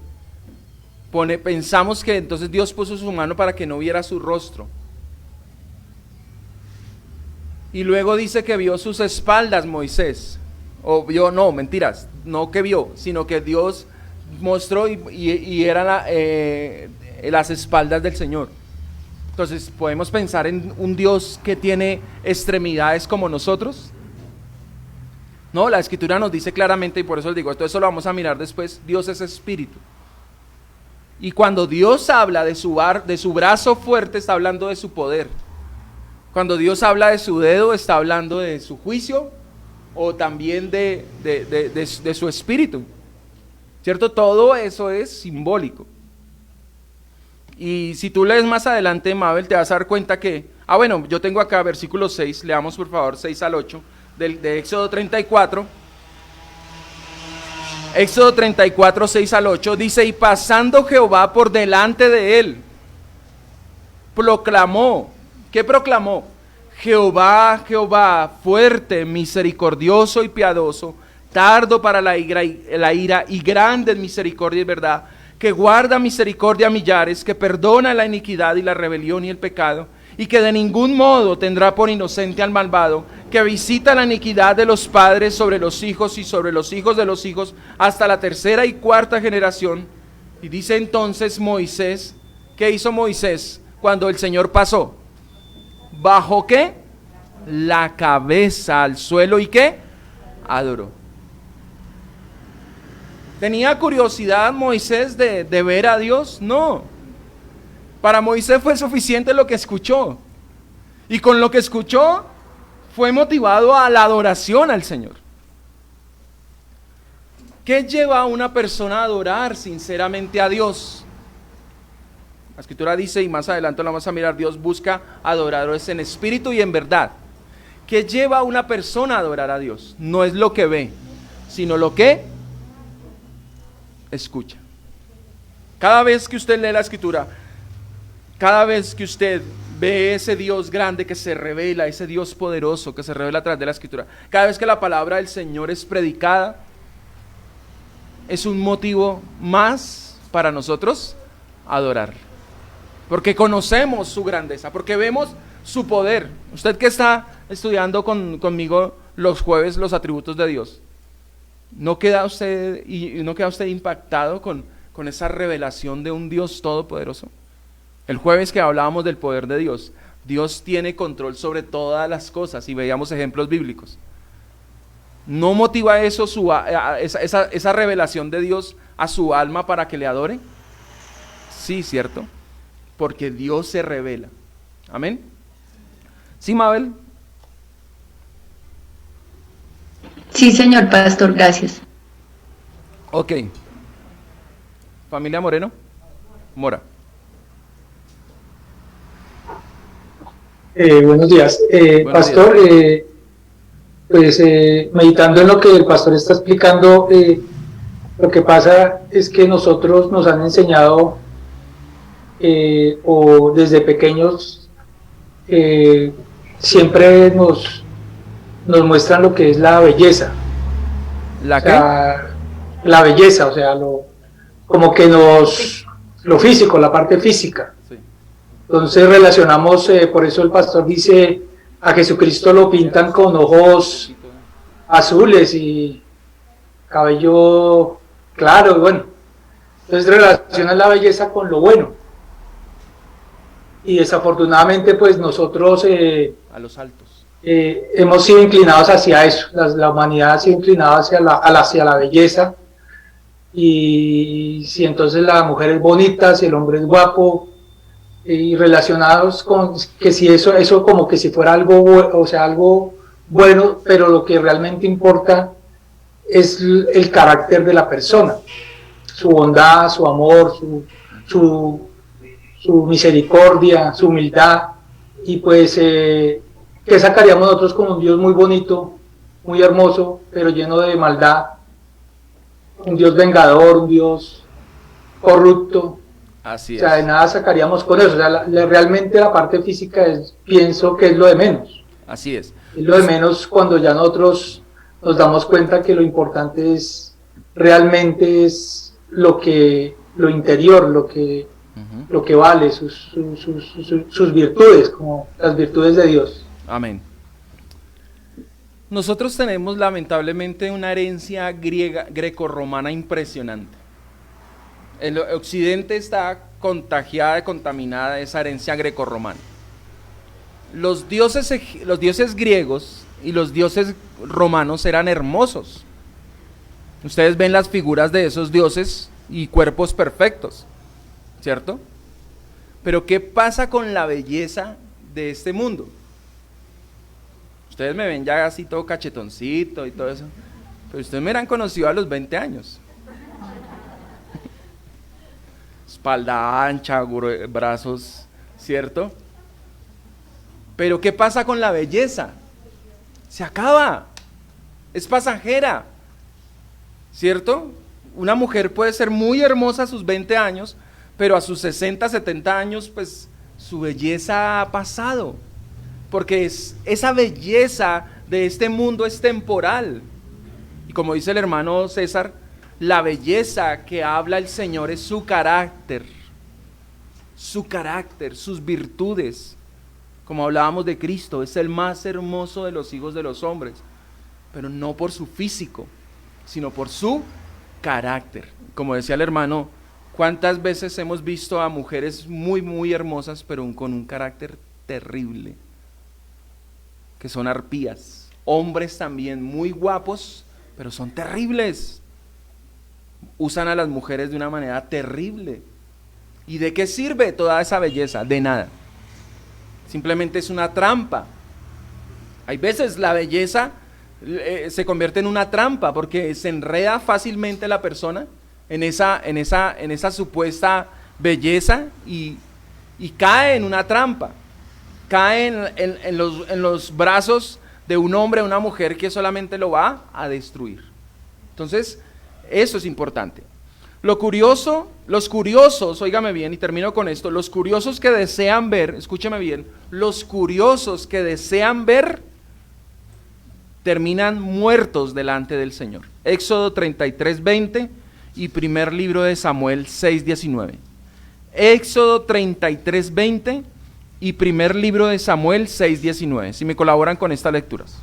pensamos que entonces Dios puso su mano para que no viera su rostro. Y luego dice que vio sus espaldas Moisés. O vio, no, mentiras, no que vio, sino que Dios mostró y eran las espaldas del Señor. Entonces, ¿podemos pensar en un Dios que tiene extremidades como nosotros? No, la Escritura nos dice claramente, y por eso les digo, esto eso lo vamos a mirar después, Dios es espíritu. Y cuando Dios habla de su brazo fuerte, está hablando de su poder. Cuando Dios habla de su dedo, está hablando de su juicio o también de su espíritu. ¿Cierto? Todo eso es simbólico. Y si tú lees más adelante, Mabel, te vas a dar cuenta que... bueno, yo tengo acá versículo 6, leamos por favor 6 al 8, de Éxodo 34. Éxodo 34, 6 al 8, dice, y pasando Jehová por delante de él, proclamó, ¿qué proclamó? Jehová, Jehová, fuerte, misericordioso y piadoso, tardo para la ira y grande en misericordia y verdad, que guarda misericordia a millares, que perdona la iniquidad y la rebelión y el pecado, y que de ningún modo tendrá por inocente al malvado, que visita la iniquidad de los padres sobre los hijos y sobre los hijos de los hijos, hasta la tercera y cuarta generación. Y dice entonces Moisés, ¿qué hizo Moisés cuando el Señor pasó? ¿Bajó qué? La cabeza al suelo y ¿qué? Adoró. ¿Tenía curiosidad Moisés de ver a Dios? No. Para Moisés fue suficiente lo que escuchó. Y con lo que escuchó fue motivado a la adoración al Señor. ¿Qué lleva a una persona a adorar sinceramente a Dios? La Escritura dice, y más adelante lo vamos a mirar, Dios busca adoradores en espíritu y en verdad. ¿Qué lleva a una persona a adorar a Dios? No es lo que ve, sino lo que escucha. Cada vez que usted lee la Escritura, cada vez que usted ve ese Dios grande que se revela, ese Dios poderoso que se revela a través de la Escritura, cada vez que la palabra del Señor es predicada, es un motivo más para nosotros adorar. Porque conocemos su grandeza, porque vemos su poder. Usted que está estudiando conmigo los jueves los atributos de Dios, ¿no queda usted impactado con esa revelación de un Dios todopoderoso? El jueves que hablábamos del poder de Dios, Dios tiene control sobre todas las cosas y veíamos ejemplos bíblicos. ¿No motiva eso esa revelación de Dios a su alma para que le adore? Sí, ¿cierto? Porque Dios se revela. Amén. ¿Sí, Mabel? Sí, señor pastor, gracias. Ok. Familia Moreno. Mora. Buenos días. Buenos pastor, días. Meditando en lo que el pastor está explicando, lo que pasa es que nosotros nos han enseñado, o desde pequeños, siempre nos muestran lo que es la belleza. ¿La qué? La belleza, o sea, como que lo físico, la parte física. Sí. Entonces relacionamos, por eso el pastor dice, a Jesucristo lo pintan con ojos azules y cabello claro, bueno. Entonces relacionan la belleza con lo bueno. Y desafortunadamente pues nosotros A los altos. hemos sido inclinados hacia eso. La humanidad ha sido inclinada hacia la belleza. Y si entonces la mujer es bonita, si el hombre es guapo, y relacionados con que si eso como que si fuera algo bueno, pero lo que realmente importa es el carácter de la persona, su bondad, su amor, su misericordia, su humildad. Y pues ¿qué sacaríamos nosotros con un Dios muy bonito, muy hermoso, pero lleno de maldad? Un Dios vengador, un Dios corrupto. Así O sea, de es. nada sacaríamos con eso. O sea, realmente la parte física pienso que es lo de menos. Así es. Es lo de menos cuando ya nosotros nos damos cuenta que lo importante realmente es lo interior, lo que vale, sus virtudes, como las virtudes de Dios. Amén. Nosotros tenemos lamentablemente una herencia grecorromana impresionante. El occidente está contaminada de esa herencia grecorromana. Los dioses griegos y los dioses romanos eran hermosos. Ustedes ven las figuras de esos dioses y cuerpos perfectos, ¿cierto? Pero ¿qué pasa con la belleza de este mundo? Ustedes me ven ya así todo cachetoncito y todo eso, pero ustedes me han conocido a los 20 años. Espalda ancha, brazos, ¿cierto? Pero ¿qué pasa con la belleza? Se acaba, es pasajera, ¿cierto? Una mujer puede ser muy hermosa a sus 20 años, pero a sus 60, 70 años, pues su belleza ha pasado, porque esa belleza de este mundo es temporal. Y como dice el hermano César, La belleza que habla el Señor es su carácter, sus virtudes. Como hablábamos de Cristo, es el más hermoso de los hijos de los hombres, pero no por su físico, sino por su carácter. Como decía el hermano, ¿cuántas veces hemos visto a mujeres muy, muy hermosas, pero con un carácter terrible? Que son arpías. Hombres también muy guapos, pero son terribles. Usan a las mujeres de una manera terrible. ¿Y de qué sirve toda esa belleza? De nada. Simplemente es una trampa. Hay veces la belleza se convierte en una trampa porque se enreda fácilmente la persona en esa supuesta belleza y cae en una trampa. Cae en los brazos de un hombre o una mujer que solamente lo va a destruir. Entonces, eso es importante. Los curiosos, óigame bien y termino con esto, los curiosos que desean ver, escúcheme bien, los curiosos que desean ver terminan muertos delante del Señor. Éxodo 33:20 y primer libro de Samuel 6:19. Éxodo 33:20 y primer libro de Samuel 6:19. Si me colaboran con estas lecturas.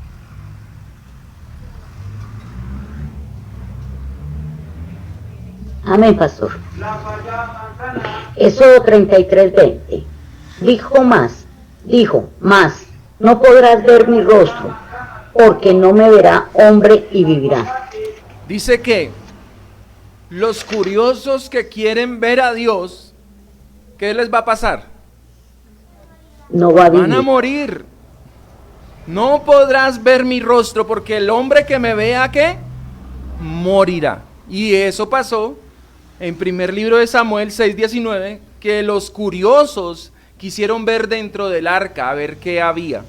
Amén, pastor. Éxodo 33:20. Dijo más, no podrás ver mi rostro, porque no me verá hombre y vivirá. Dice que los curiosos que quieren ver a Dios, ¿qué les va a pasar? No va a vivir. Van a morir. No podrás ver mi rostro, porque el hombre que me vea, ¿qué? Morirá. Y eso pasó en primer libro de Samuel 6:19, que los curiosos quisieron ver dentro del arca, a ver qué había.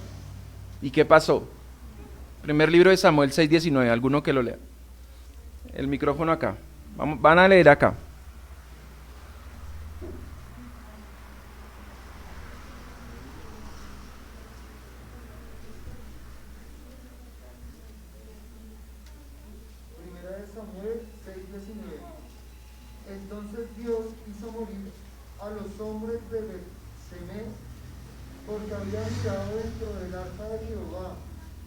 ¿Y qué pasó? Primer libro de Samuel 6:19, alguno que lo lea. El micrófono acá. Van a leer acá. Primera de Samuel 6:19. Entonces Dios hizo morir a los hombres de Bet-Semes, porque había mirado dentro del arca de Jehová.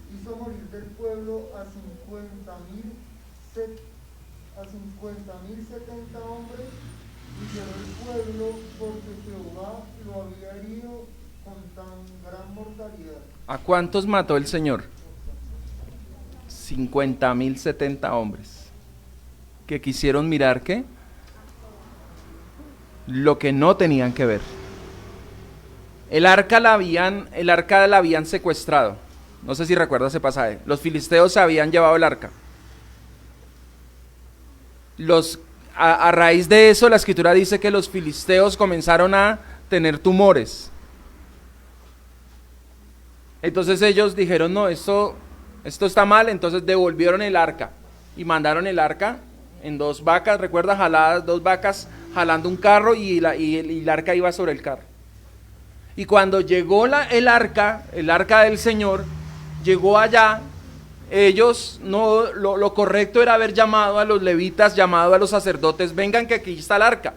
Hizo morir del pueblo a 50,070 hombres, y quedó el pueblo porque Jehová lo había herido con tan gran mortalidad. ¿A cuántos mató el Señor? 50,070 hombres que quisieron mirar ¿qué? Lo que no tenían que ver. El arca la habían secuestrado. No sé si recuerda ese pasaje. Los filisteos se habían llevado el arca. A raíz de eso, la escritura dice que los filisteos comenzaron a tener tumores. Entonces ellos dijeron, no, esto está mal, entonces devolvieron el arca y mandaron el arca en 2 vacas, recuerda, jaladas, 2 vacas jalando un carro y el arca iba sobre el carro. Y cuando llegó el arca del Señor, llegó allá, ellos, no, lo correcto era haber llamado a los levitas, llamado a los sacerdotes, vengan que aquí está el arca.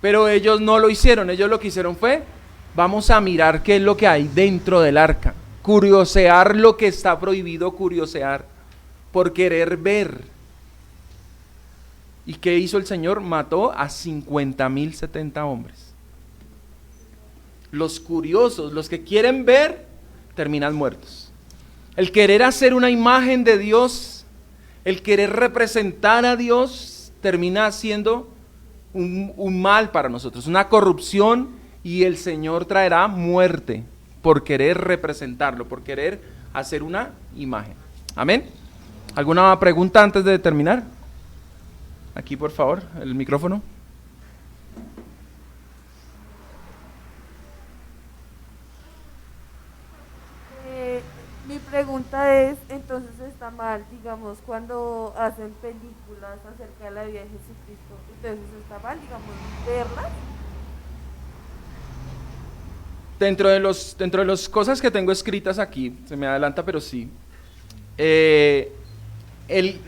Pero ellos no lo hicieron, ellos lo que hicieron fue, vamos a mirar qué es lo que hay dentro del arca, curiosear lo que está prohibido curiosear, por querer ver. ¿Y qué hizo el Señor? Mató a 50,070 hombres. Los curiosos, los que quieren ver, terminan muertos. El querer hacer una imagen de Dios, el querer representar a Dios, termina siendo un mal para nosotros, una corrupción, y el Señor traerá muerte por querer representarlo, por querer hacer una imagen. Amén. ¿Alguna pregunta antes de terminar? Aquí, por favor, el micrófono. Mi pregunta es, entonces está mal, digamos, cuando hacen películas acerca de la vida de Jesucristo, entonces está mal, digamos, verlas. Dentro de las cosas que tengo escritas aquí, se me adelanta, pero sí,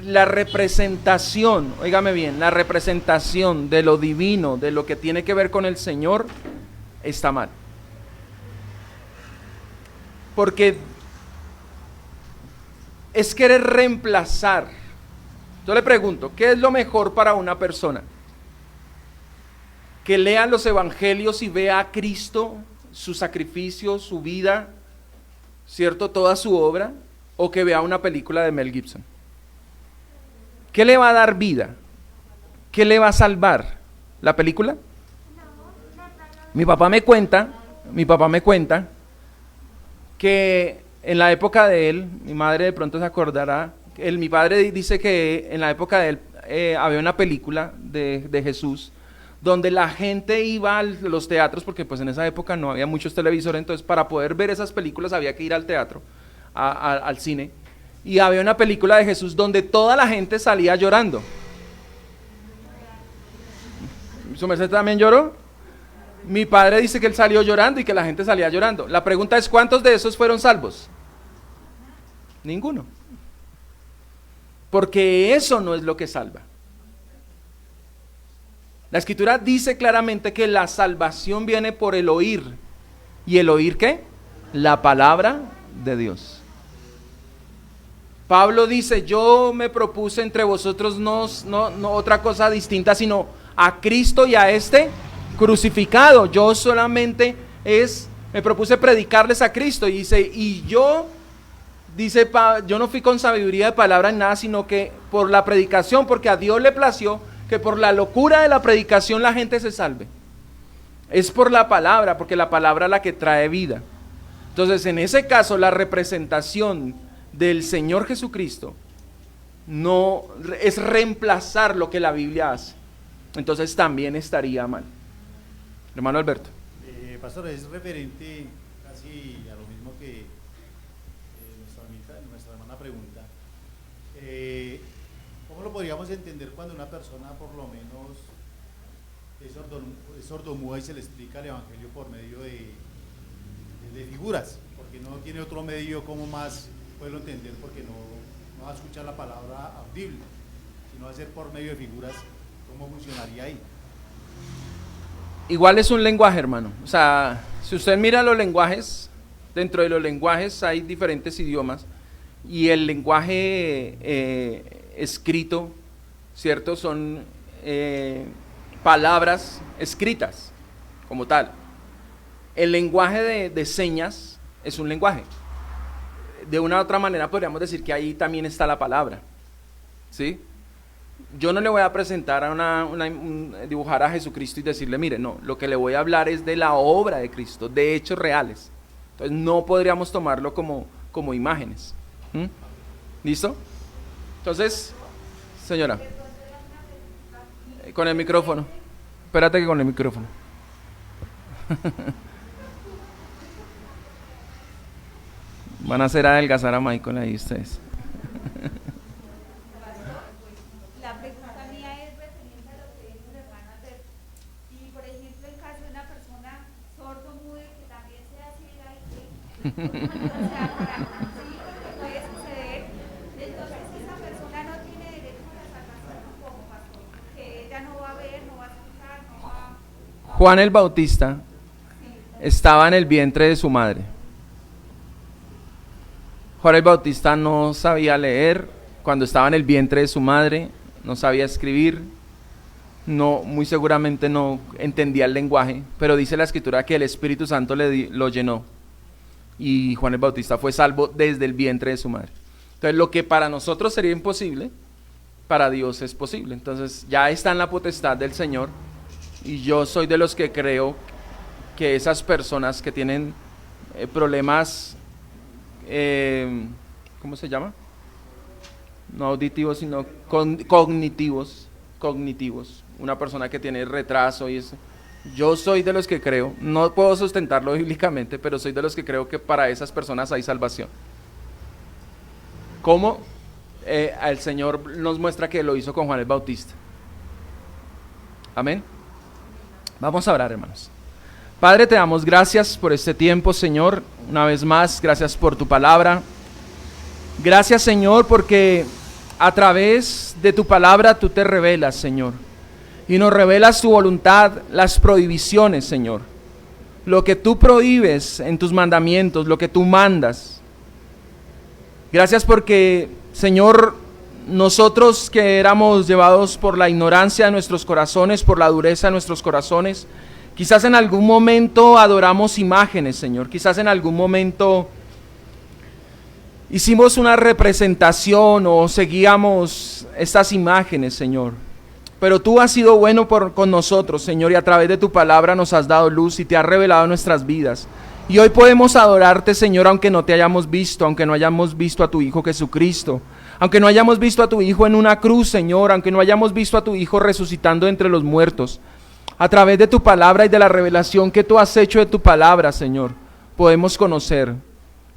la representación, óigame bien, la representación de lo divino, de lo que tiene que ver con el Señor, está mal. Porque es querer reemplazar. Yo le pregunto, ¿qué es lo mejor para una persona? Que lea los evangelios y vea a Cristo, su sacrificio, su vida, ¿cierto? Toda su obra, o que vea una película de Mel Gibson. ¿Qué le va a dar vida? ¿Qué le va a salvar? ¿La película? Mi papá me cuenta que en la época de él, mi madre de pronto se acordará, mi padre dice que en la época de él había una película de Jesús, donde la gente iba a los teatros, porque pues en esa época no había muchos televisores, entonces para poder ver esas películas había que ir al teatro, al cine, y había una película de Jesús donde toda la gente salía llorando. ¿Su merced también lloró? Mi padre dice que él salió llorando y que la gente salía llorando. La pregunta es, ¿cuántos de esos fueron salvos? Ninguno. Porque eso no es lo que salva. La Escritura dice claramente que la salvación viene por el oír. ¿Y el oír qué? La palabra de Dios. Pablo dice, yo me propuse entre vosotros no otra cosa distinta, sino a Cristo y a este crucificado. Yo solamente me propuse predicarles a Cristo. Y dice, yo no fui con sabiduría de palabra en nada, sino que por la predicación, porque a Dios le plació que por la locura de la predicación la gente se salve. Es por la palabra, porque la palabra es la que trae vida. Entonces, en ese caso, la representación del Señor Jesucristo no es reemplazar lo que la Biblia hace. Entonces también estaría mal. Hermano Alberto. Pastor, es referente casi a lo mismo que nuestra hermana pregunta. ¿Cómo lo podríamos entender cuando una persona por lo menos es sordomuda y se le explica el Evangelio por medio de figuras? Porque no tiene otro medio como más poderlo entender, porque no va a escuchar la palabra audible, sino va a ser por medio de figuras. ¿Cómo funcionaría ahí? Igual es un lenguaje, hermano. O sea, si usted mira los lenguajes, dentro de los lenguajes hay diferentes idiomas, y el lenguaje escrito, ¿cierto? Son palabras escritas como tal. El lenguaje de señas es un lenguaje. De una u otra manera podríamos decir que ahí también está la palabra, ¿sí? Yo no le voy a presentar dibujar a Jesucristo y decirle, mire, no, lo que le voy a hablar es de la obra de Cristo, de hechos reales. Entonces no podríamos tomarlo como imágenes. ¿Listo? Entonces, señora, con el micrófono. Espérate que con el micrófono. Van a hacer adelgazar a Michael ahí ustedes. La pregunta mía es referente a lo que dijo el hermano Alberto. Y por ejemplo, en caso de una persona sordo-muda que también sea ciega y que o sea, sí, porque puede suceder, entonces esa persona no tiene derecho a la salvación como pastor, que ella no va a ver, no va a escuchar, no va. Juan el Bautista estaba en el vientre de su madre. Juan el Bautista no sabía leer cuando estaba en el vientre de su madre, no sabía escribir, muy seguramente no entendía el lenguaje, pero dice la Escritura que el Espíritu Santo lo llenó y Juan el Bautista fue salvo desde el vientre de su madre. Entonces lo que para nosotros sería imposible, para Dios es posible. Entonces ya está en la potestad del Señor, y yo soy de los que creo que esas personas que tienen problemas, ¿cómo se llama? No auditivos, sino cognitivos. Una persona que tiene retraso y eso. Yo soy de los que creo, no puedo sustentarlo bíblicamente, pero soy de los que creo que para esas personas hay salvación. ¿Cómo? El Señor nos muestra que lo hizo con Juan el Bautista. Amén. Vamos a orar, hermanos. Padre, te damos gracias por este tiempo, Señor. Una vez más, gracias por tu palabra. Gracias, Señor, porque a través de tu palabra tú te revelas, Señor. Y nos revelas tu voluntad, las prohibiciones, Señor. Lo que tú prohíbes en tus mandamientos, lo que tú mandas. Gracias porque, Señor, nosotros que éramos llevados por la ignorancia de nuestros corazones, por la dureza de nuestros corazones, quizás en algún momento adoramos imágenes, Señor. Quizás en algún momento hicimos una representación o seguíamos estas imágenes, Señor. Pero tú has sido bueno con nosotros, Señor, y a través de tu palabra nos has dado luz y te has revelado nuestras vidas. Y hoy podemos adorarte, Señor, aunque no te hayamos visto, aunque no hayamos visto a tu Hijo Jesucristo, aunque no hayamos visto a tu Hijo en una cruz, Señor, aunque no hayamos visto a tu Hijo resucitando entre los muertos. A través de tu palabra y de la revelación que tú has hecho de tu palabra, Señor, podemos conocer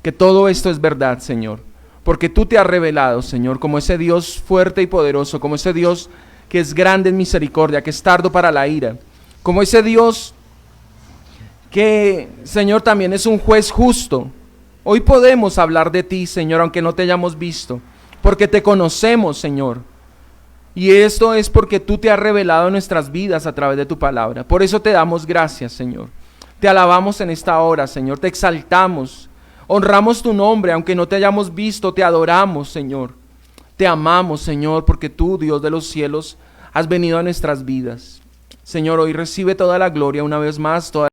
que todo esto es verdad, Señor, porque tú te has revelado, Señor, como ese Dios fuerte y poderoso, como ese Dios que es grande en misericordia, que es tardo para la ira, como ese Dios que, Señor, también es un juez justo. Hoy podemos hablar de ti, Señor, aunque no te hayamos visto, porque te conocemos, Señor, y esto es porque tú te has revelado en nuestras vidas a través de tu palabra. Por eso te damos gracias, Señor, te alabamos en esta hora, Señor, te exaltamos, honramos tu nombre, aunque no te hayamos visto, te adoramos, Señor. Te amamos, Señor, porque tú, Dios de los cielos, has venido a nuestras vidas. Señor, hoy recibe toda la gloria una vez más, toda